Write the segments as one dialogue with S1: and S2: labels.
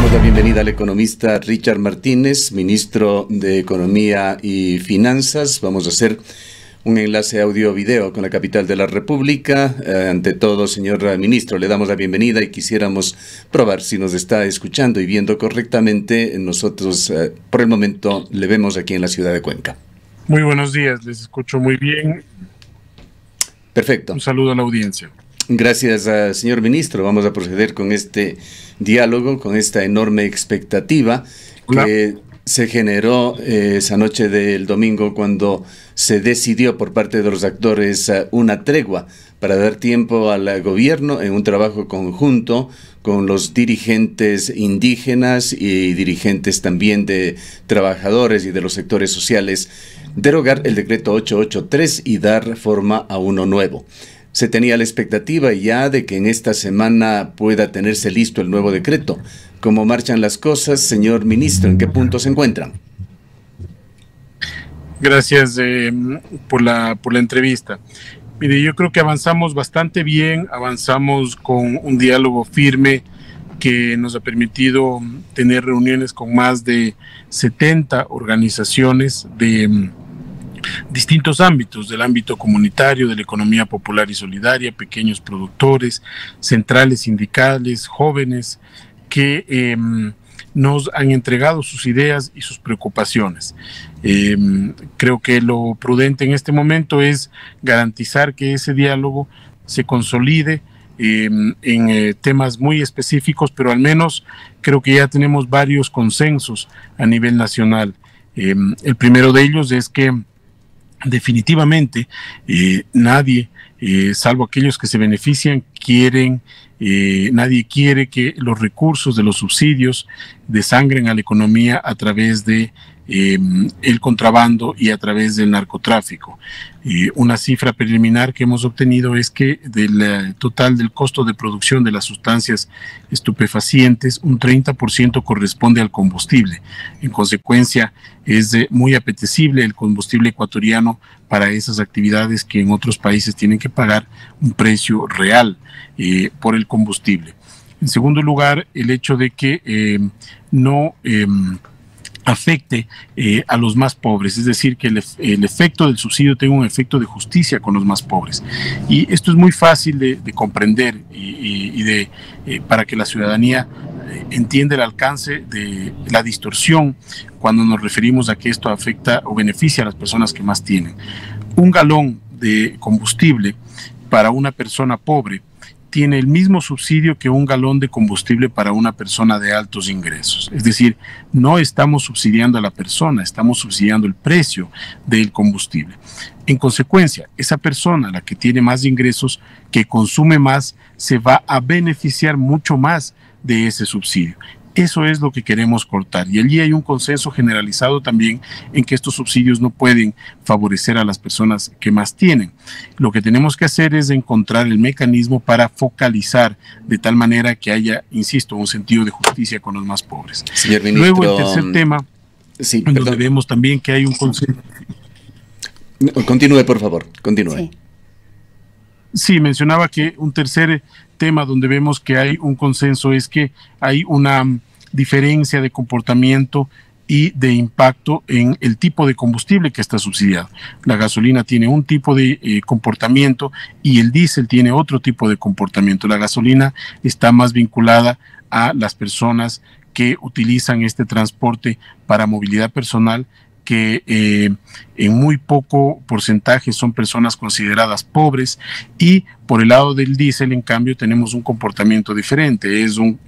S1: Damos la bienvenida al economista Richard Martínez, ministro de Economía y Finanzas. Vamos a hacer un enlace audio-video con la capital de la República. Ante todo, señor ministro, le damos la bienvenida y quisiéramos probar si nos está escuchando y viendo correctamente. Nosotros, por el momento, le vemos aquí en la ciudad de Cuenca.
S2: Muy buenos días, les escucho muy bien.
S1: Perfecto.
S2: Un saludo a la audiencia.
S1: Gracias, señor ministro. Vamos a proceder con este diálogo, con esta enorme expectativa que se generó esa noche del domingo cuando se decidió por parte de los actores una tregua para dar tiempo al gobierno en un trabajo conjunto con los dirigentes indígenas y dirigentes también de trabajadores y de los sectores sociales, derogar el decreto 883 y dar forma a uno nuevo. Se tenía la expectativa ya de que en esta semana pueda tenerse listo el nuevo decreto. ¿Cómo marchan las cosas, señor ministro? ¿En qué punto se encuentran?
S2: Gracias por la entrevista. Mire, yo creo que avanzamos bastante bien, avanzamos con un diálogo firme que nos ha permitido tener reuniones con más de 70 organizaciones de distintos ámbitos, del ámbito comunitario, de la economía popular y solidaria, pequeños productores, centrales sindicales, jóvenes, que nos han entregado sus ideas y sus preocupaciones. Creo que lo prudente en este momento es garantizar que ese diálogo se consolide en temas muy específicos, pero al menos creo que ya tenemos varios consensos a nivel nacional. El primero de ellos es que definitivamente nadie, salvo aquellos que se benefician, nadie quiere que los recursos de los subsidios desangren a la economía a través de el contrabando y a través del narcotráfico. Una cifra preliminar que hemos obtenido es que del total del costo de producción de las sustancias estupefacientes, un 30% corresponde al combustible. En consecuencia, es muy apetecible el combustible ecuatoriano para esas actividades que en otros países tienen que pagar un precio real por el combustible. En segundo lugar, el hecho de que no afecte a los más pobres, es decir, que el efecto del subsidio tenga un efecto de justicia con los más pobres. Y esto es muy fácil de comprender para que la ciudadanía entienda el alcance de la distorsión cuando nos referimos a que esto afecta o beneficia a las personas que más tienen. Un galón de combustible para una persona pobre tiene el mismo subsidio que un galón de combustible para una persona de altos ingresos. Es decir, no estamos subsidiando a la persona, estamos subsidiando el precio del combustible. En consecuencia, esa persona, la que tiene más ingresos, que consume más, se va a beneficiar mucho más de ese subsidio. Eso es lo que queremos cortar. Y allí hay un consenso generalizado también en que estos subsidios no pueden favorecer a las personas que más tienen. Lo que tenemos que hacer es encontrar el mecanismo para focalizar de tal manera que haya, insisto, un sentido de justicia con los más pobres.
S1: Señor ministro,
S2: luego, el tercer tema, sí, donde vemos también que hay un consenso.
S1: Continúe, por favor, continúe.
S2: Sí, mencionaba que un tercer tema donde vemos que hay un consenso es que hay una diferencia de comportamiento y de impacto en el tipo de combustible que está subsidiado. La gasolina tiene un tipo de comportamiento y el diésel tiene otro tipo de comportamiento. La gasolina está más vinculada a las personas que utilizan este transporte para movilidad personal, que en muy poco porcentaje son personas consideradas pobres, y por el lado del diésel, en cambio, tenemos un comportamiento diferente. Es un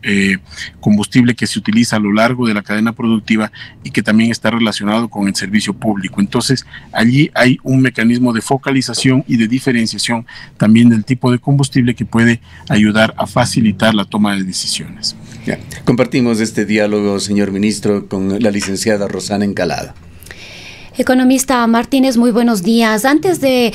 S2: combustible que se utiliza a lo largo de la cadena productiva y que también está relacionado con el servicio público. Entonces, allí hay un mecanismo de focalización y de diferenciación también del tipo de combustible que puede ayudar a facilitar la toma de decisiones.
S1: Ya. Compartimos este diálogo, señor ministro, con la licenciada Rosana Encalada.
S3: Economista Martínez, muy buenos días. Antes de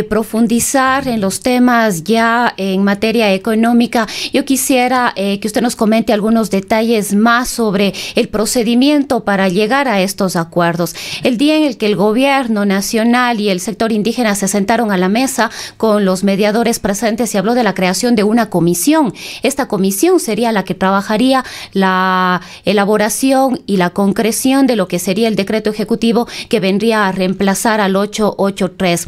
S3: profundizar en los temas ya en materia económica, yo quisiera que usted nos comente algunos detalles más sobre el procedimiento para llegar a estos acuerdos. El día en el que el gobierno nacional y el sector indígena se sentaron a la mesa con los mediadores presentes, se habló de la creación de una comisión. Esta comisión sería la que trabajaría la elaboración y la concreción de lo que sería el decreto ejecutivo que vendría a reemplazar al 883.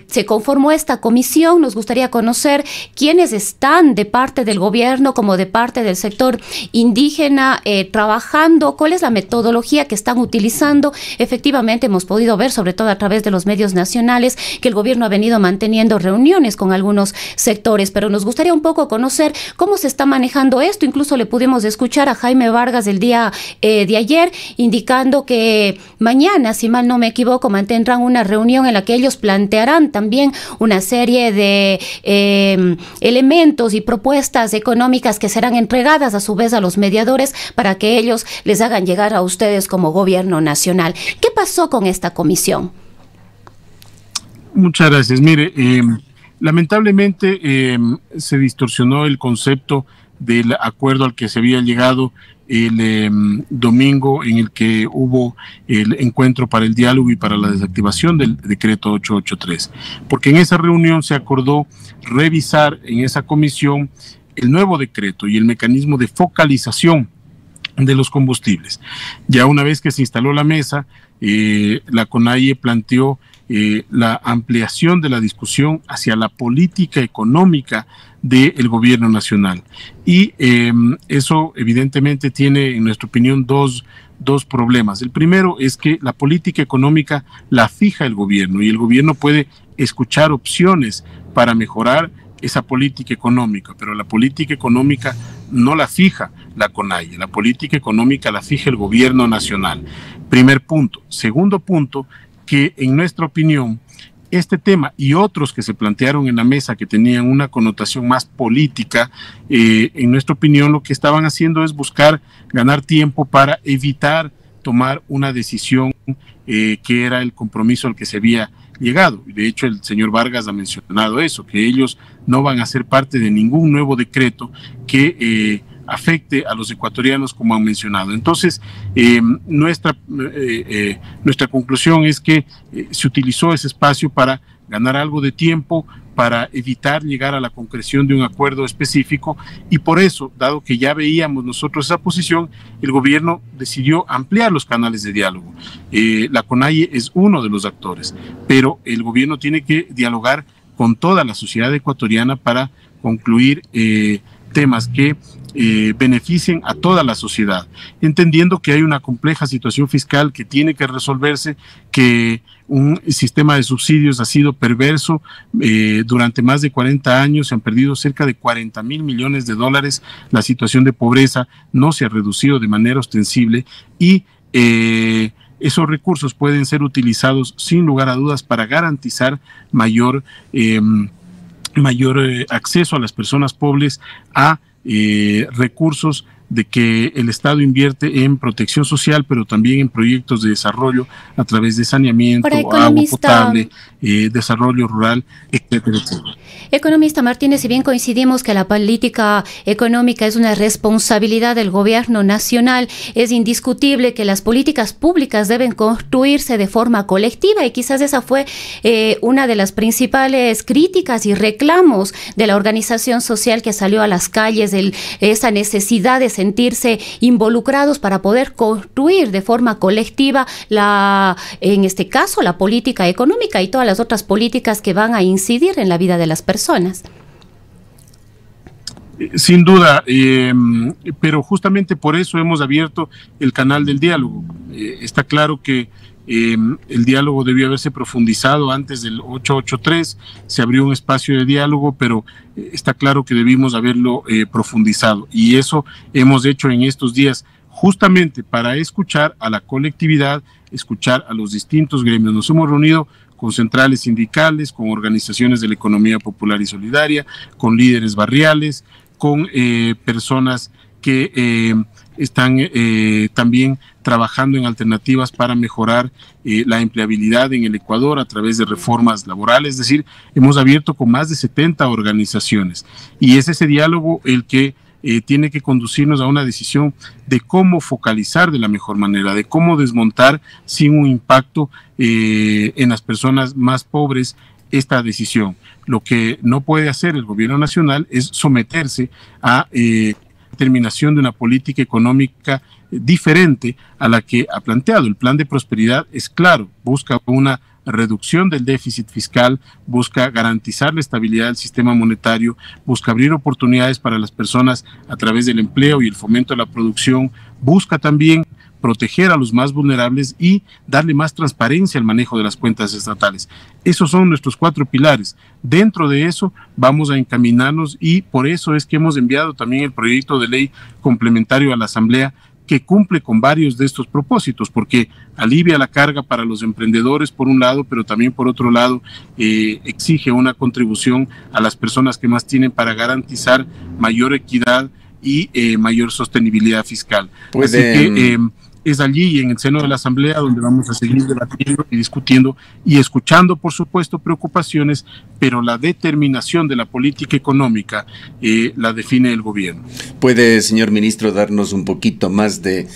S3: Se conformó esta comisión. Nos gustaría conocer quiénes están de parte del gobierno como de parte del sector indígena trabajando, cuál es la metodología que están utilizando. Efectivamente hemos podido ver, sobre todo a través de los medios nacionales, que el gobierno ha venido manteniendo reuniones con algunos sectores, pero nos gustaría un poco conocer cómo se está manejando esto. Incluso le pudimos escuchar a Jaime Vargas el día de ayer indicando que mañana, si mal no me equivoco, mantendrán una reunión en la que ellos plantearán también una serie de elementos y propuestas económicas que serán entregadas a su vez a los mediadores para que ellos les hagan llegar a ustedes como gobierno nacional. ¿Qué pasó con esta comisión?
S2: Muchas gracias. Mire, lamentablemente se distorsionó el concepto del acuerdo al que se había llegado el domingo, en el que hubo el encuentro para el diálogo y para la desactivación del decreto 883, porque en esa reunión se acordó revisar en esa comisión el nuevo decreto y el mecanismo de focalización de los combustibles. Ya una vez que se instaló la mesa, la CONAIE planteó la ampliación de la discusión hacia la política económica del gobierno nacional. Y eso evidentemente tiene, en nuestra opinión, dos problemas. El primero es que la política económica la fija el gobierno y el gobierno puede escuchar opciones para mejorar esa política económica, pero la política económica no la fija la CONAIE, la política económica la fija el gobierno nacional. Primer punto. Segundo punto, que en nuestra opinión este tema y otros que se plantearon en la mesa que tenían una connotación más política, en nuestra opinión lo que estaban haciendo es buscar ganar tiempo para evitar tomar una decisión que era el compromiso al que se había llegado. De hecho, el señor Vargas ha mencionado eso, que ellos no van a ser parte de ningún nuevo decreto que afecte a los ecuatorianos, como han mencionado. Entonces, nuestra conclusión es que se utilizó ese espacio para ganar algo de tiempo, para evitar llegar a la concreción de un acuerdo específico, y por eso, dado que ya veíamos nosotros esa posición, el gobierno decidió ampliar los canales de diálogo. La CONAIE es uno de los actores, pero el gobierno tiene que dialogar con toda la sociedad ecuatoriana para concluir temas que beneficien a toda la sociedad, entendiendo que hay una compleja situación fiscal que tiene que resolverse, que un sistema de subsidios ha sido perverso. Durante más de 40 años se han perdido cerca de 40.000 millones de dólares, la situación de pobreza no se ha reducido de manera ostensible y esos recursos pueden ser utilizados sin lugar a dudas para garantizar mayor acceso a las personas pobres a recursos de que el Estado invierte en protección social, pero también en proyectos de desarrollo a través de saneamiento, agua potable, desarrollo rural, etcétera, etcétera.
S3: Economista Martínez, si bien coincidimos que la política económica es una responsabilidad del gobierno nacional, es indiscutible que las políticas públicas deben construirse de forma colectiva, y quizás esa fue una de las principales críticas y reclamos de la organización social que salió a las calles, esa necesidad de sentirse involucrados para poder construir de forma colectiva en este caso, la política económica y todas las otras políticas que van a incidir en la vida de las personas.
S2: Sin duda, pero justamente por eso hemos abierto el canal del diálogo. Está claro que el diálogo debió haberse profundizado antes del 883, se abrió un espacio de diálogo, pero está claro que debimos haberlo profundizado, y eso hemos hecho en estos días justamente para escuchar a la colectividad, escuchar a los distintos gremios. Nos hemos reunido con centrales sindicales, con organizaciones de la economía popular y solidaria, con líderes barriales, con personas que están también trabajando en alternativas para mejorar la empleabilidad en el Ecuador a través de reformas laborales. Es decir, hemos abierto con más de 70 organizaciones y es ese diálogo el que tiene que conducirnos a una decisión de cómo focalizar de la mejor manera, de cómo desmontar sin un impacto en las personas más pobres esta decisión. Lo que no puede hacer el gobierno nacional es someterse a determinación de una política económica diferente a la que ha planteado. El plan de prosperidad es claro, busca una reducción del déficit fiscal, busca garantizar la estabilidad del sistema monetario, busca abrir oportunidades para las personas a través del empleo y el fomento de la producción, busca también proteger a los más vulnerables y darle más transparencia al manejo de las cuentas estatales. Esos son nuestros 4 pilares. Dentro de eso vamos a encaminarnos y por eso es que hemos enviado también el proyecto de ley complementario a la Asamblea, que cumple con varios de estos propósitos, porque alivia la carga para los emprendedores por un lado, pero también por otro lado exige una contribución a las personas que más tienen para garantizar mayor equidad y mayor sostenibilidad fiscal. Así que es allí en el seno de la Asamblea donde vamos a seguir debatiendo y discutiendo y escuchando, por supuesto, preocupaciones, pero la determinación de la política económica la define el gobierno.
S1: ¿Puede, señor ministro, darnos un poquito más de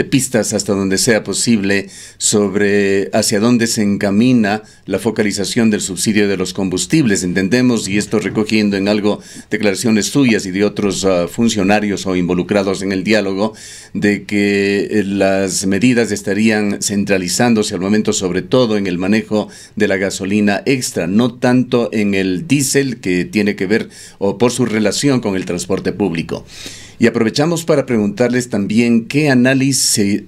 S1: pistas hasta donde sea posible sobre hacia dónde se encamina la focalización del subsidio de los combustibles? Entendemos, y esto recogiendo en algo declaraciones suyas y de otros funcionarios o involucrados en el diálogo, de que las medidas estarían centralizándose al momento sobre todo en el manejo de la gasolina extra, no tanto en el diésel, que tiene que ver o por su relación con el transporte público. Y aprovechamos para preguntarles también qué análisis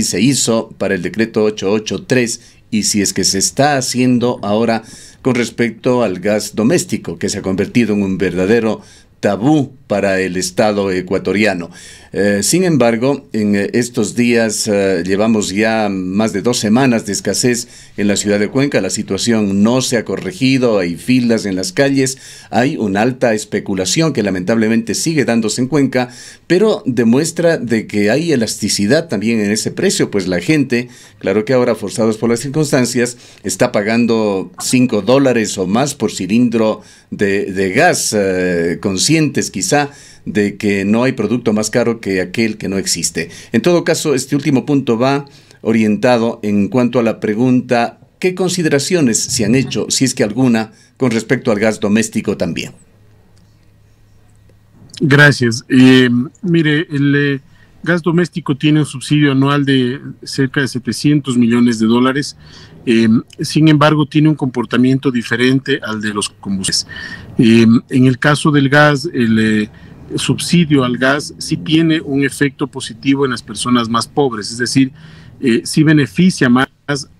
S1: se hizo para el decreto 883 y si es que se está haciendo ahora con respecto al gas doméstico, que se ha convertido en un verdadero tabú para el Estado ecuatoriano. Sin embargo, en estos días llevamos ya más de 2 semanas de escasez en la ciudad de Cuenca. La situación no se ha corregido, hay filas en las calles, hay una alta especulación que lamentablemente sigue dándose en Cuenca, pero demuestra de que hay elasticidad también en ese precio, pues la gente, claro que ahora forzados por las circunstancias, está pagando $5 o más por cilindro de gas, conscientes quizá de que no hay producto más caro que aquel que no existe. En todo caso, este último punto va orientado en cuanto a la pregunta, ¿qué consideraciones se han hecho, si es que alguna, con respecto al gas doméstico también?
S2: Gracias. Mire, el gas doméstico tiene un subsidio anual de cerca de $700 millones. Sin embargo, tiene un comportamiento diferente al de los combustibles. En el caso del gas, el subsidio al gas sí tiene un efecto positivo en las personas más pobres, es decir, sí beneficia más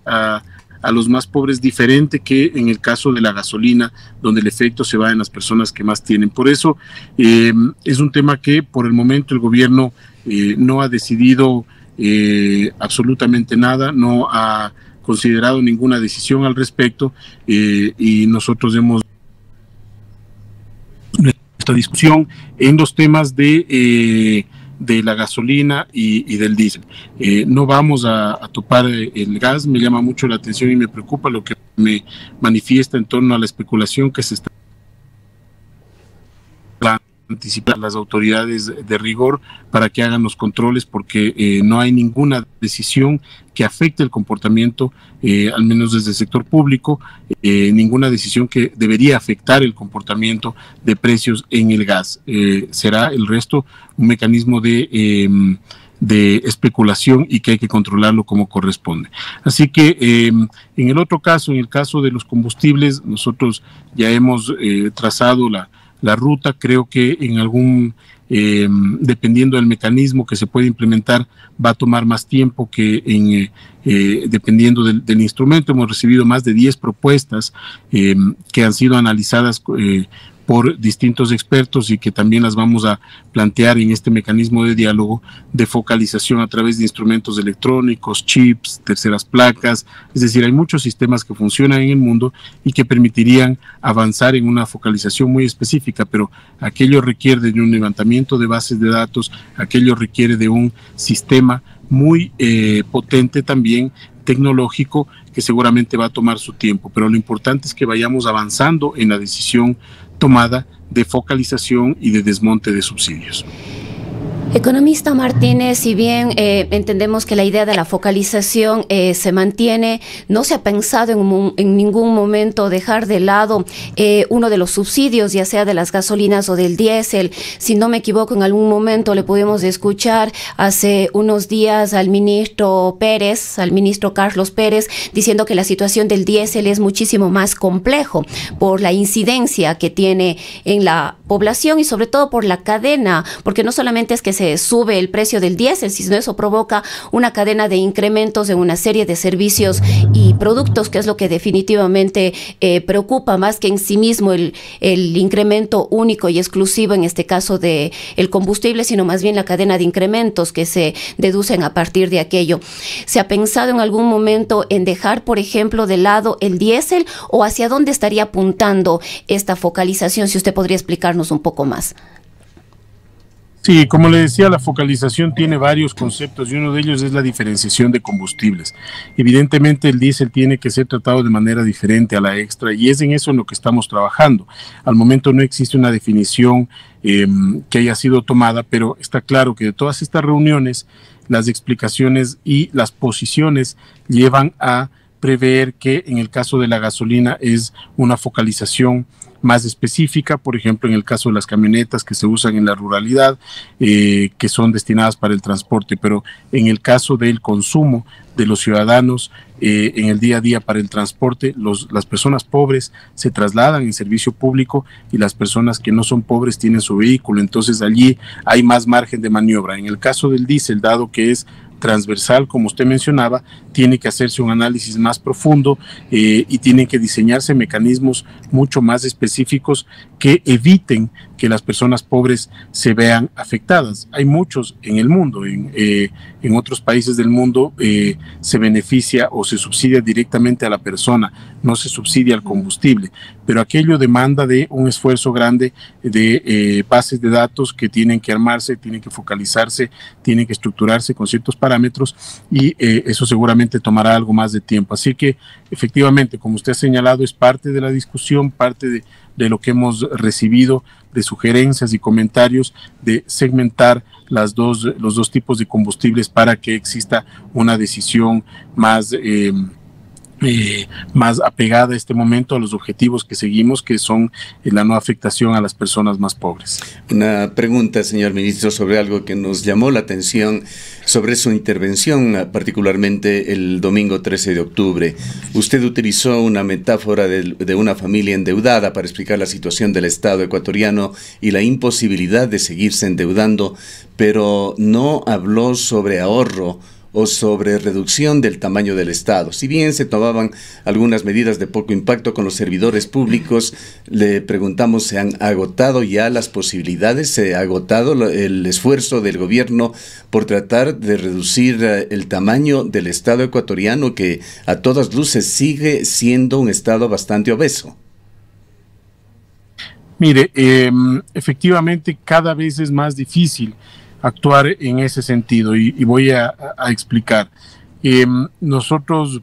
S2: a los más pobres, diferente que en el caso de la gasolina, donde el efecto se va en las personas que más tienen. Por eso es un tema que por el momento el gobierno no ha decidido absolutamente nada, no ha considerado ninguna decisión al respecto, y nosotros hemos esta discusión en los temas de la gasolina y del diésel. No vamos a topar el gas. Me llama mucho la atención y me preocupa lo que me manifiesta en torno a la especulación que se está anticipar las autoridades de rigor para que hagan los controles, porque no hay ninguna decisión que afecte el comportamiento, al menos desde el sector público, ninguna decisión que debería afectar el comportamiento de precios en el gas. Será el resto un mecanismo de especulación y que hay que controlarlo como corresponde. Así que en el otro caso, en el caso de los combustibles, nosotros ya hemos trazado la ruta. Creo que en algún, dependiendo del mecanismo que se puede implementar, va a tomar más tiempo que dependiendo del instrumento. Hemos recibido más de 10 propuestas que han sido analizadas por distintos expertos y que también las vamos a plantear en este mecanismo de diálogo de focalización a través de instrumentos electrónicos, chips, terceras placas. Es decir, hay muchos sistemas que funcionan en el mundo y que permitirían avanzar en una focalización muy específica, pero aquello requiere de un levantamiento de bases de datos, aquello requiere de un sistema muy potente también, tecnológico, que seguramente va a tomar su tiempo, pero lo importante es que vayamos avanzando en la decisión tomada de focalización y de desmonte de subsidios.
S3: Economista Martínez, si bien entendemos que la idea de la focalización se mantiene, no se ha pensado en ningún momento dejar de lado uno de los subsidios, ya sea de las gasolinas o del diésel. Si no me equivoco, en algún momento le pudimos escuchar hace unos días al ministro Carlos Pérez, diciendo que la situación del diésel es muchísimo más complejo por la incidencia que tiene en la población y sobre todo por la cadena, porque no solamente es que se sube el precio del diésel, sino eso provoca una cadena de incrementos en una serie de servicios y productos, que es lo que definitivamente preocupa más que en sí mismo el incremento único y exclusivo, en este caso de el combustible, sino más bien la cadena de incrementos que se deducen a partir de aquello. ¿Se ha pensado en algún momento en dejar, por ejemplo, de lado el diésel o hacia dónde estaría apuntando esta focalización? Si usted podría explicarnos un poco más.
S2: Sí, como le decía, la focalización tiene varios conceptos y uno de ellos es la diferenciación de combustibles. Evidentemente el diésel tiene que ser tratado de manera diferente a la extra y es en eso en lo que estamos trabajando. Al momento no existe una definición que haya sido tomada, pero está claro que de todas estas reuniones, las explicaciones y las posiciones llevan a prever que en el caso de la gasolina es una focalización más específica, por ejemplo, en el caso de las camionetas que se usan en la ruralidad, que son destinadas para el transporte, pero en el caso del consumo de los ciudadanos en el día a día para el transporte, las personas pobres se trasladan en servicio público y las personas que no son pobres tienen su vehículo, entonces allí hay más margen de maniobra. En el caso del diésel, dado que es transversal, como usted mencionaba, tiene que hacerse un análisis más profundo y tienen que diseñarse mecanismos mucho más específicos que eviten que las personas pobres se vean afectadas. Hay muchos en el mundo, en otros países del mundo se beneficia o se subsidia directamente a la persona, no se subsidia al combustible, pero aquello demanda de un esfuerzo grande de bases de datos que tienen que armarse, tienen que focalizarse, tienen que estructurarse con ciertos parámetros y eso seguramente tomará algo más de tiempo. Así que efectivamente, como usted ha señalado, es parte de la discusión, parte de lo que hemos recibido de sugerencias y comentarios de segmentar los dos tipos de combustibles para que exista una decisión más apegada a este momento a los objetivos que seguimos, que son la no afectación a las personas más pobres.
S1: Una pregunta, señor ministro, sobre algo que nos llamó la atención sobre su intervención, particularmente el domingo 13 de octubre. Usted utilizó una metáfora de una familia endeudada para explicar la situación del Estado ecuatoriano y la imposibilidad de seguirse endeudando, pero no habló sobre ahorro o sobre reducción del tamaño del Estado. Si bien se tomaban algunas medidas de poco impacto con los servidores públicos, le preguntamos, ¿se han agotado ya las posibilidades? ¿Se ha agotado el esfuerzo del gobierno por tratar de reducir el tamaño del Estado ecuatoriano, que a todas luces sigue siendo un Estado bastante obeso?
S2: Mire, efectivamente cada vez es más difícil actuar en ese sentido y voy a explicar. Nosotros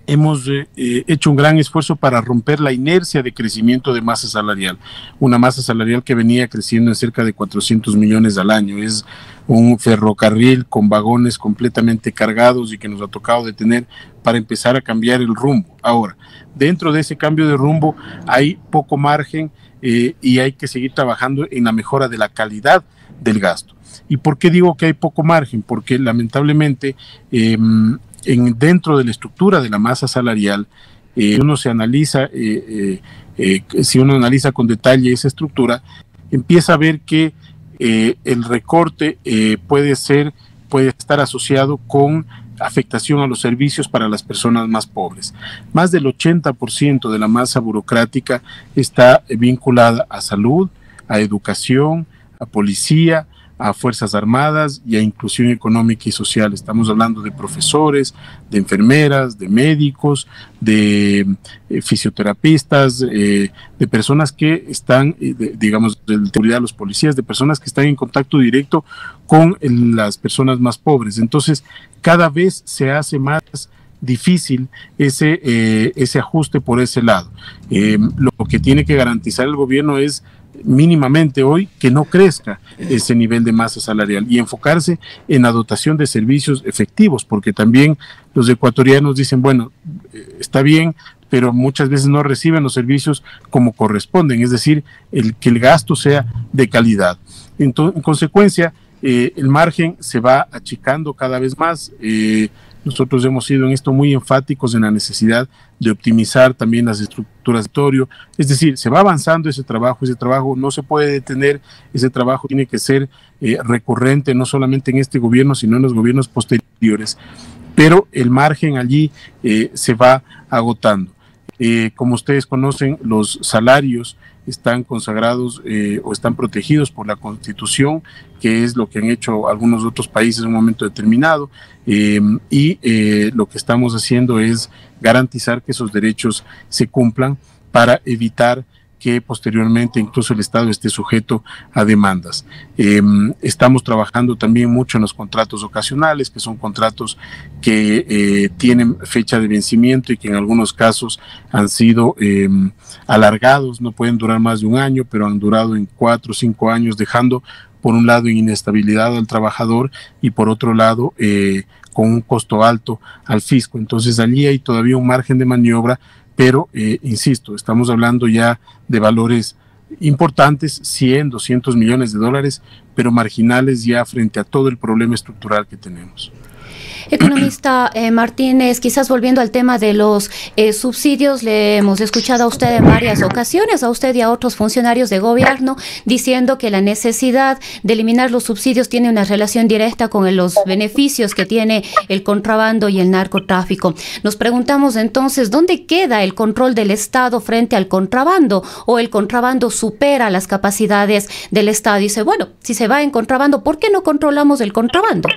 S2: hemos hecho un gran esfuerzo para romper la inercia de crecimiento de masa salarial, una masa salarial que venía creciendo en cerca de 400 millones al año. Es un ferrocarril con vagones completamente cargados y que nos ha tocado detener para empezar a cambiar el rumbo. Ahora, dentro de ese cambio de rumbo hay poco margen y hay que seguir trabajando en la mejora de la calidad del gasto. ¿Y por qué digo que hay poco margen? Porque lamentablemente dentro de la estructura de la masa salarial, si uno analiza con detalle esa estructura, empieza a ver que el recorte puede estar asociado con afectación a los servicios para las personas más pobres. Más del 80% de la masa burocrática está vinculada a salud, a educación, a policía, a Fuerzas Armadas y a inclusión económica y social. Estamos hablando de profesores, de enfermeras, de médicos, de fisioterapistas, de personas que están, digamos, de seguridad, los policías, de personas que están en contacto directo con las personas más pobres. Entonces, cada vez se hace más difícil ese ajuste por ese lado. Lo que tiene que garantizar el gobierno es mínimamente hoy que no crezca ese nivel de masa salarial y enfocarse en la dotación de servicios efectivos, porque también los ecuatorianos dicen, bueno, está bien, pero muchas veces no reciben los servicios como corresponden, es decir, que el gasto sea de calidad. Entonces, en consecuencia, el margen se va achicando cada vez más. Nosotros hemos sido en esto muy enfáticos en la necesidad de optimizar también las estructuras de territorio, es decir, se va avanzando ese trabajo no se puede detener, ese trabajo tiene que ser recurrente, no solamente en este gobierno, sino en los gobiernos posteriores, pero el margen allí se va agotando. Como ustedes conocen, los salarios están consagrados o están protegidos por la Constitución, que es lo que han hecho algunos otros países en un momento determinado, y lo que estamos haciendo es garantizar que esos derechos se cumplan para evitar que posteriormente incluso el Estado esté sujeto a demandas. Estamos trabajando también mucho en los contratos ocasionales, que son contratos que tienen fecha de vencimiento y que en algunos casos han sido alargados, no pueden durar más de un año, pero han durado en 4 o 5 años, dejando por un lado en inestabilidad al trabajador y por otro lado con un costo alto al fisco. Entonces allí hay todavía un margen de maniobra, pero insisto, estamos hablando ya de valores importantes, 100, 200 millones de dólares, pero marginales ya frente a todo el problema estructural que tenemos.
S3: Economista Martínez, quizás volviendo al tema de los subsidios, le hemos escuchado a usted en varias ocasiones, a usted y a otros funcionarios de gobierno, diciendo que la necesidad de eliminar los subsidios tiene una relación directa con los beneficios que tiene el contrabando y el narcotráfico. Nos preguntamos entonces, ¿dónde queda el control del Estado frente al contrabando? ¿O el contrabando supera las capacidades del Estado? Y dice, bueno, si se va en contrabando, ¿por qué no controlamos el contrabando?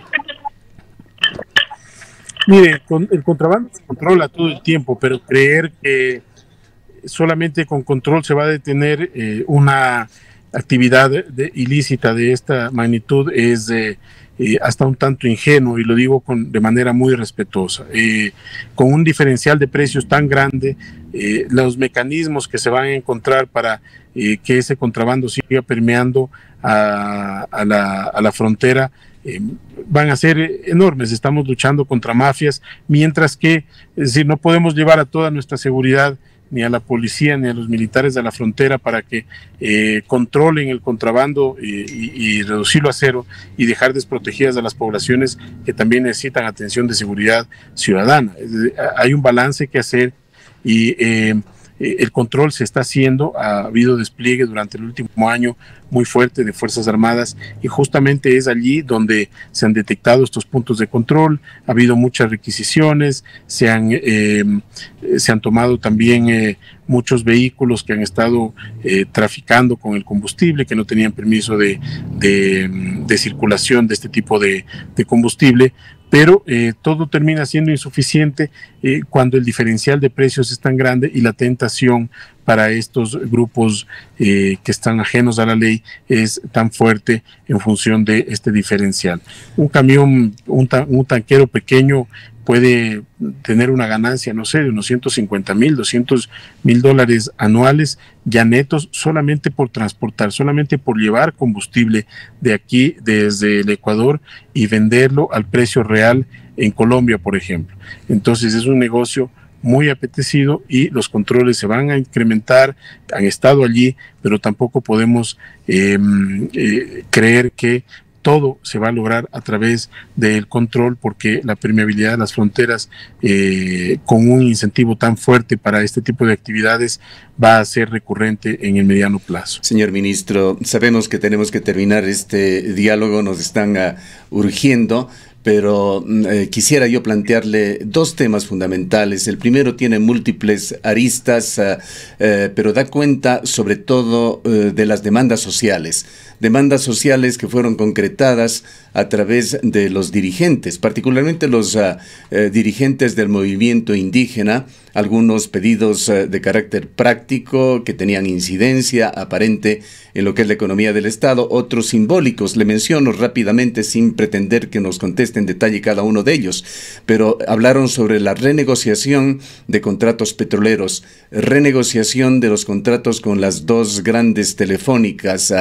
S2: Mire, el contrabando se controla todo el tiempo, pero creer que solamente con control se va a detener una actividad ilícita de esta magnitud es hasta un tanto ingenuo, y lo digo de manera muy respetuosa. Con un diferencial de precios tan grande, los mecanismos que se van a encontrar para que ese contrabando siga permeando a la frontera van a ser enormes. Estamos luchando contra mafias, mientras que, es decir, no podemos llevar a toda nuestra seguridad ni a la policía ni a los militares de la frontera para que controlen el contrabando y reducirlo a cero y dejar desprotegidas a las poblaciones que también necesitan atención de seguridad ciudadana. Hay un balance que hacer y el control se está haciendo. Ha habido despliegue durante el último año muy fuerte de Fuerzas Armadas y justamente es allí donde se han detectado estos puntos de control. Ha habido muchas requisiciones, se han tomado también muchos vehículos que han estado traficando con el combustible, que no tenían permiso de circulación de este tipo de combustible. Pero todo termina siendo insuficiente cuando el diferencial de precios es tan grande y la tentación para estos grupos que están ajenos a la ley es tan fuerte en función de este diferencial. Un camión, un tanquero pequeño puede tener una ganancia, no sé, de unos 150,000, 200,000 dólares anuales ya netos solamente por transportar, solamente por llevar combustible de aquí, desde el Ecuador, y venderlo al precio real en Colombia, por ejemplo. Entonces es un negocio muy apetecido y los controles se van a incrementar, han estado allí, pero tampoco podemos creer que todo se va a lograr a través del control, porque la permeabilidad de las fronteras con un incentivo tan fuerte para este tipo de actividades va a ser recurrente en el mediano plazo.
S1: Señor ministro, sabemos que tenemos que terminar este diálogo, nos están urgiendo, pero quisiera yo plantearle dos temas fundamentales. El primero tiene múltiples aristas, pero da cuenta sobre todo de las demandas sociales que fueron concretadas a través de los dirigentes, particularmente los dirigentes del movimiento indígena, algunos pedidos de carácter práctico que tenían incidencia aparente en lo que es la economía del Estado, otros simbólicos. Le menciono rápidamente sin pretender que nos conteste en detalle cada uno de ellos, pero hablaron sobre la renegociación de contratos petroleros, renegociación de los contratos con las dos grandes telefónicas,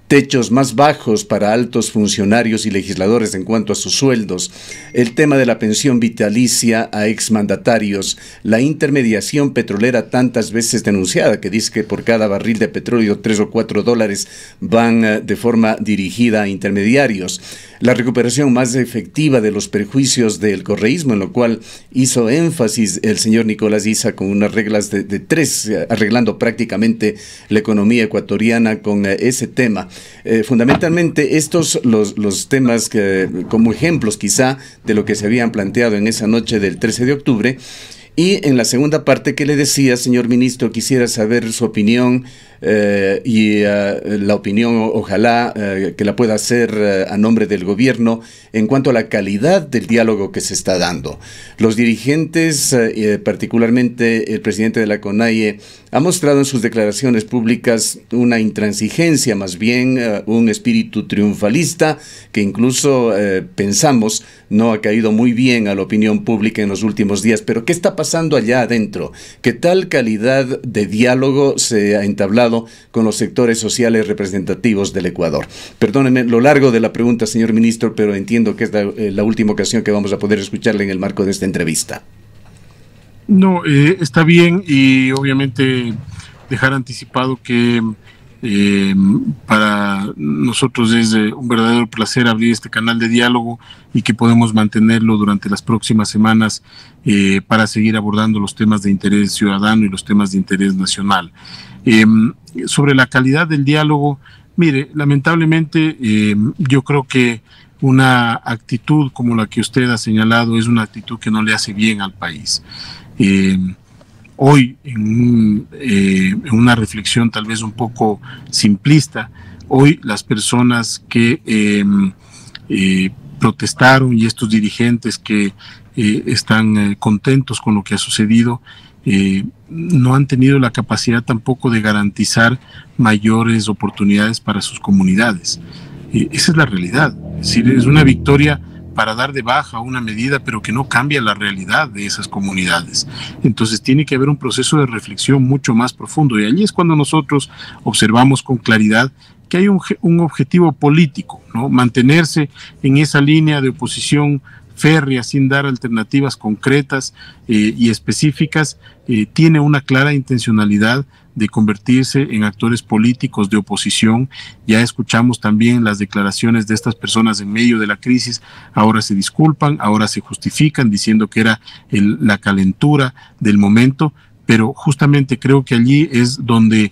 S1: techos más bajos para altos funcionarios y legisladores en cuanto a sus sueldos, el tema de la pensión vitalicia a exmandatarios, la intermediación petrolera tantas veces denunciada, que dice que por cada barril de petróleo $3 o $4 van de forma dirigida a intermediarios, la recuperación más efectiva de los perjuicios del correísmo, en lo cual hizo énfasis el señor Nicolás Issa con unas reglas de tres, arreglando prácticamente la economía ecuatoriana con ese tema. Fundamentalmente estos los temas que, como ejemplos quizá de lo que se habían planteado en esa noche del 13 de octubre. Y en la segunda parte que le decía, señor ministro, quisiera saber su opinión y la opinión, ojalá, que la pueda hacer a nombre del gobierno en cuanto a la calidad del diálogo que se está dando. Los dirigentes, particularmente el presidente de la CONAIE, ha mostrado en sus declaraciones públicas una intransigencia, más bien un espíritu triunfalista que incluso pensamos no ha caído muy bien a la opinión pública en los últimos días. Pero ¿qué está pasando allá adentro? ¿Qué tal calidad de diálogo se ha entablado con los sectores sociales representativos del Ecuador? Perdónenme lo largo de la pregunta, señor ministro, pero entiendo que es la última ocasión que vamos a poder escucharle en el marco de esta entrevista.
S2: No, está bien, y obviamente dejar anticipado que para nosotros es un verdadero placer abrir este canal de diálogo y que podemos mantenerlo durante las próximas semanas para seguir abordando los temas de interés ciudadano y los temas de interés nacional. Sobre la calidad del diálogo, mire, lamentablemente yo creo que una actitud como la que usted ha señalado es una actitud que no le hace bien al país. Hoy, en una reflexión tal vez un poco simplista, hoy las personas que protestaron y estos dirigentes que están contentos con lo que ha sucedido, no han tenido la capacidad tampoco de garantizar mayores oportunidades para sus comunidades. Esa es la realidad. Es decir, es una victoria para dar de baja una medida, pero que no cambia la realidad de esas comunidades. Entonces tiene que haber un proceso de reflexión mucho más profundo, y allí es cuando nosotros observamos con claridad que hay un objetivo político, ¿no? Mantenerse en esa línea de oposición férrea sin dar alternativas concretas y específicas, tiene una clara intencionalidad de convertirse en actores políticos de oposición. Ya escuchamos también las declaraciones de estas personas en medio de la crisis, ahora se disculpan, ahora se justifican diciendo que era la calentura del momento, pero justamente creo que allí es donde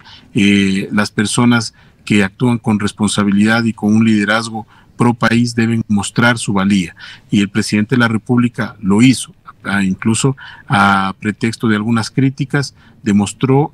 S2: las personas que actúan con responsabilidad y con un liderazgo pro país deben mostrar su valía, y el presidente de la República lo hizo. Incluso a pretexto de algunas críticas, demostró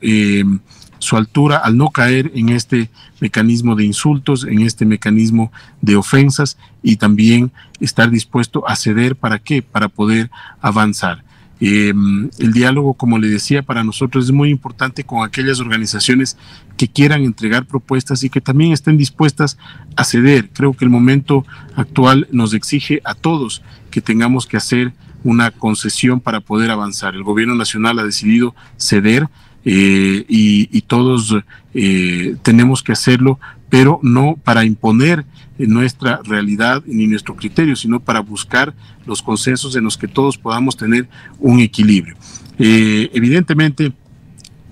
S2: su altura al no caer en este mecanismo de insultos, en este mecanismo de ofensas, y también estar dispuesto a ceder. ¿Para qué? Para poder avanzar. El diálogo, como le decía, para nosotros es muy importante con aquellas organizaciones que quieran entregar propuestas y que también estén dispuestas a ceder. Creo que el momento actual nos exige a todos que tengamos que hacer una concesión para poder avanzar. El gobierno nacional ha decidido ceder y todos tenemos que hacerlo, pero no para imponer nuestra realidad ni nuestro criterio, sino para buscar los consensos en los que todos podamos tener un equilibrio. Evidentemente,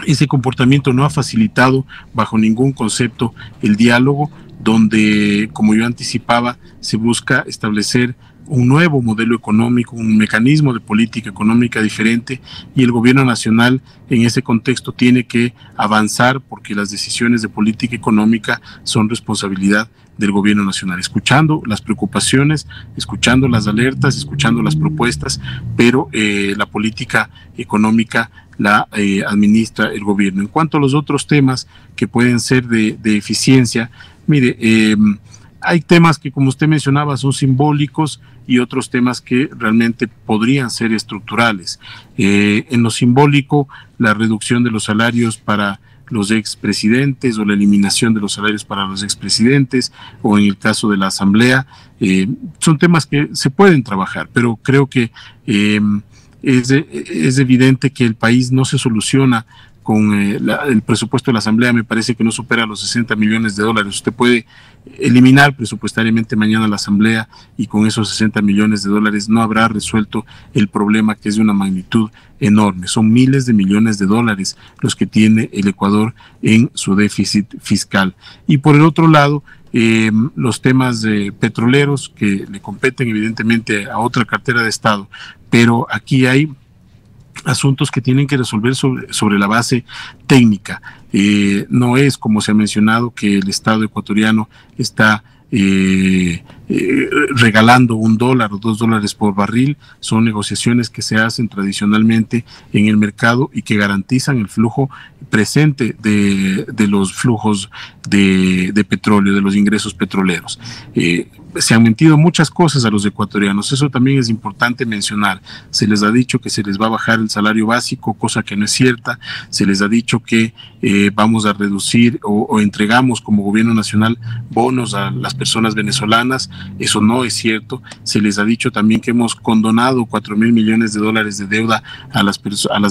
S2: ese comportamiento no ha facilitado bajo ningún concepto el diálogo, donde, como yo anticipaba, se busca establecer un nuevo modelo económico, un mecanismo de política económica diferente, y el gobierno nacional en ese contexto tiene que avanzar, porque las decisiones de política económica son responsabilidad del gobierno nacional, escuchando las preocupaciones, escuchando las alertas, escuchando las propuestas, pero la política económica la administra el gobierno. En cuanto a los otros temas que pueden ser de eficiencia, mire, hay temas que, como usted mencionaba, son simbólicos y otros temas que realmente podrían ser estructurales. En lo simbólico, la reducción de los salarios para los expresidentes o la eliminación de los salarios para los expresidentes, o en el caso de la Asamblea, son temas que se pueden trabajar, pero creo que es evidente que el país no se soluciona con el presupuesto de la Asamblea. Me parece que no supera los 60 millones de dólares. Usted puede eliminar presupuestariamente mañana la Asamblea y con esos 60 millones de dólares no habrá resuelto el problema, que es de una magnitud enorme. Son miles de millones de dólares los que tiene el Ecuador en su déficit fiscal. Y por el otro lado, los temas petroleros, que le competen evidentemente a otra cartera de Estado, pero aquí hay asuntos que tienen que resolver sobre la base técnica. No es, como se ha mencionado, que el Estado ecuatoriano está regalando $1 o $2 por barril. Son negociaciones que se hacen tradicionalmente en el mercado y que garantizan el flujo presente de los flujos de petróleo, de los ingresos petroleros. Se han mentido muchas cosas a los ecuatorianos, eso también es importante mencionar. Se les ha dicho que se les va a bajar el salario básico, cosa que no es cierta. Se les ha dicho que vamos a reducir o entregamos como gobierno nacional bonos a las personas venezolanas, eso no es cierto. Se les ha dicho también que hemos condonado 4.000 millones de dólares de deuda a las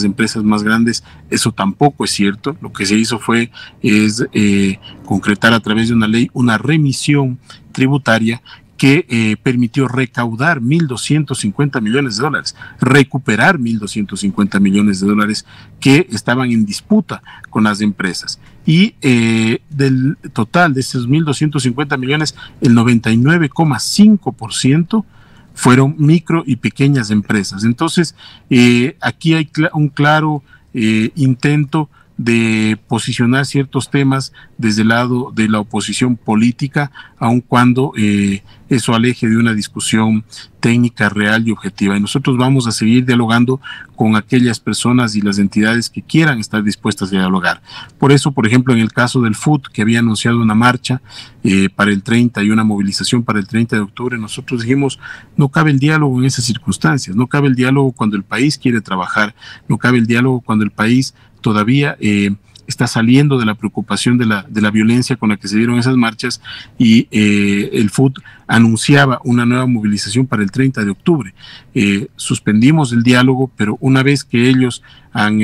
S2: empresas más grandes, eso tampoco es cierto. Lo que se hizo es concretar a través de una ley una remisión tributaria que permitió recaudar 1.250 millones de dólares, recuperar 1.250 millones de dólares que estaban en disputa con las empresas. Y del total de esos 1.250 millones, el 99,5% fueron micro y pequeñas empresas. Entonces, aquí hay un claro intento de posicionar ciertos temas desde el lado de la oposición política, aun cuando eso aleje de una discusión técnica real y objetiva. Y nosotros vamos a seguir dialogando con aquellas personas y las entidades que quieran estar dispuestas a dialogar. Por eso, por ejemplo, en el caso del FUT, que había anunciado una marcha para el 30 y una movilización para el 30 de octubre, nosotros dijimos, no cabe el diálogo en esas circunstancias, no cabe el diálogo cuando el país quiere trabajar, no cabe el diálogo cuando el país todavía está saliendo de la preocupación de la violencia con la que se dieron esas marchas, y el FUT anunciaba una nueva movilización para el 30 de octubre. Suspendimos el diálogo, pero una vez que ellos han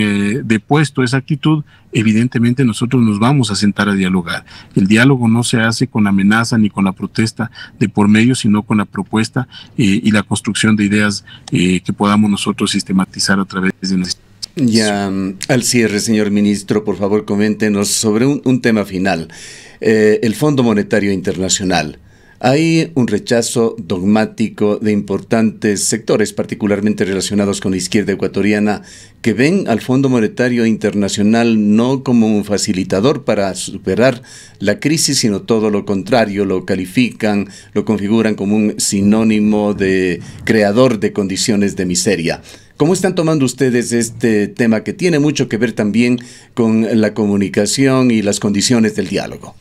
S2: depuesto esa actitud, evidentemente nosotros nos vamos a sentar a dialogar. El diálogo no se hace con amenaza ni con la protesta de por medio, sino con la propuesta y la construcción de ideas que podamos nosotros sistematizar a través de nuestra.
S1: Ya al cierre, señor ministro, por favor, coméntenos sobre un tema final. El Fondo Monetario Internacional. Hay un rechazo dogmático de importantes sectores, particularmente relacionados con la izquierda ecuatoriana, que ven al Fondo Monetario Internacional no como un facilitador para superar la crisis, sino todo lo contrario. Lo califican, lo configuran como un sinónimo de creador de condiciones de miseria. ¿Cómo están tomando ustedes este tema que tiene mucho que ver también con la comunicación y las condiciones del diálogo?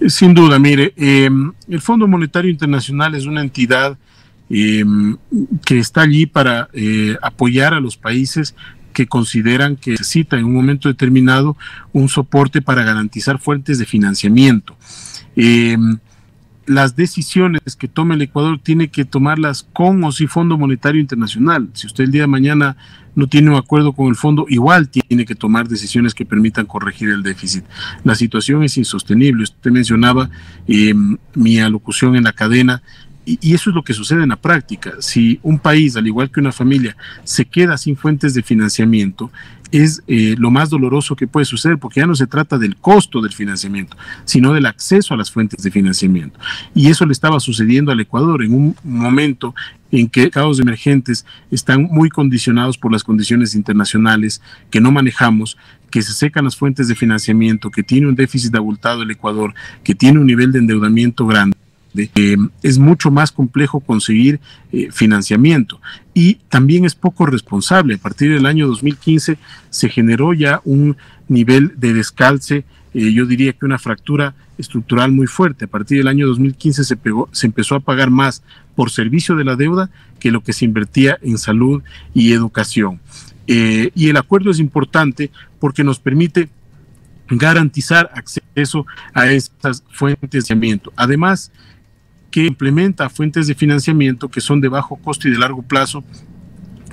S2: Sin duda, mire, el Fondo Monetario Internacional es una entidad que está allí para apoyar a los países que consideran que necesitan en un momento determinado un soporte para garantizar fuentes de financiamiento. Las decisiones que tome el Ecuador tiene que tomarlas con o sin Fondo Monetario Internacional. Si usted el día de mañana no tiene un acuerdo con el fondo, igual tiene que tomar decisiones que permitan corregir el déficit. La situación es insostenible. Usted mencionaba mi alocución en la cadena, Y eso es lo que sucede en la práctica. Si un país, al igual que una familia, se queda sin fuentes de financiamiento, es lo más doloroso que puede suceder, porque ya no se trata del costo del financiamiento, sino del acceso a las fuentes de financiamiento. Y eso le estaba sucediendo al Ecuador en un momento en que mercados emergentes están muy condicionados por las condiciones internacionales que no manejamos, que se secan las fuentes de financiamiento, que tiene un déficit abultado el Ecuador, que tiene un nivel de endeudamiento grande. Es mucho más complejo conseguir financiamiento y también es poco responsable. A partir del año 2015 se generó ya un nivel de descalce, yo diría que una fractura estructural muy fuerte. A partir del año 2015 se empezó a pagar más por servicio de la deuda que lo que se invertía en salud y educación. Y el acuerdo es importante porque nos permite garantizar acceso a estas fuentes de financiamiento. Además, que implementa fuentes de financiamiento que son de bajo costo y de largo plazo,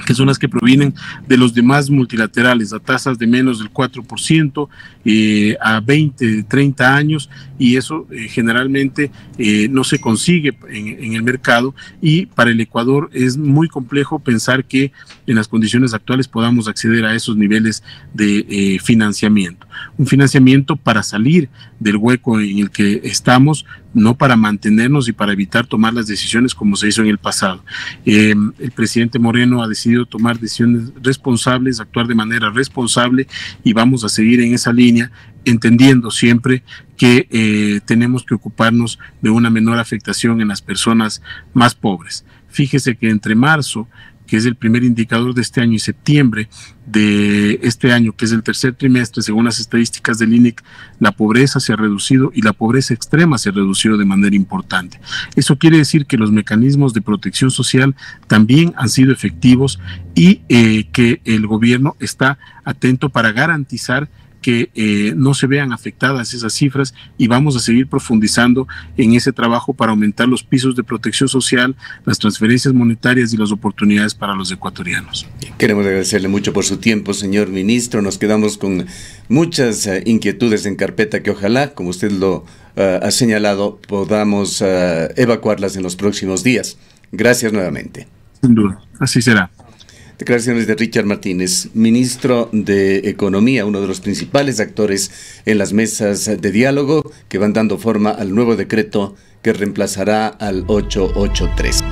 S2: que son las que provienen de los demás multilaterales, a tasas de menos del 4%, a 20, 30 años, y eso generalmente no se consigue en el mercado, y para el Ecuador es muy complejo pensar que en las condiciones actuales podamos acceder a esos niveles de financiamiento. Un financiamiento para salir del hueco en el que estamos, no para mantenernos y para evitar tomar las decisiones como se hizo en el pasado. El presidente Moreno ha decidido tomar decisiones responsables, actuar de manera responsable, y vamos a seguir en esa línea, entendiendo siempre que tenemos que ocuparnos de una menor afectación en las personas más pobres. Fíjese que entre marzo, que es el primer indicador de este año, y septiembre de este año, que es el tercer trimestre, según las estadísticas del INEC, la pobreza se ha reducido y la pobreza extrema se ha reducido de manera importante. Eso quiere decir que los mecanismos de protección social también han sido efectivos y que el gobierno está atento para garantizar que no se vean afectadas esas cifras, y vamos a seguir profundizando en ese trabajo para aumentar los pisos de protección social, las transferencias monetarias y las oportunidades para los ecuatorianos.
S1: Queremos agradecerle mucho por su tiempo, señor ministro. Nos quedamos con muchas inquietudes en carpeta que ojalá, como usted lo ha señalado, podamos evacuarlas en los próximos días. Gracias nuevamente.
S2: Sin duda, así será.
S1: Declaraciones de Richard Martínez, ministro de Economía, uno de los principales actores en las mesas de diálogo que van dando forma al nuevo decreto que reemplazará al 883.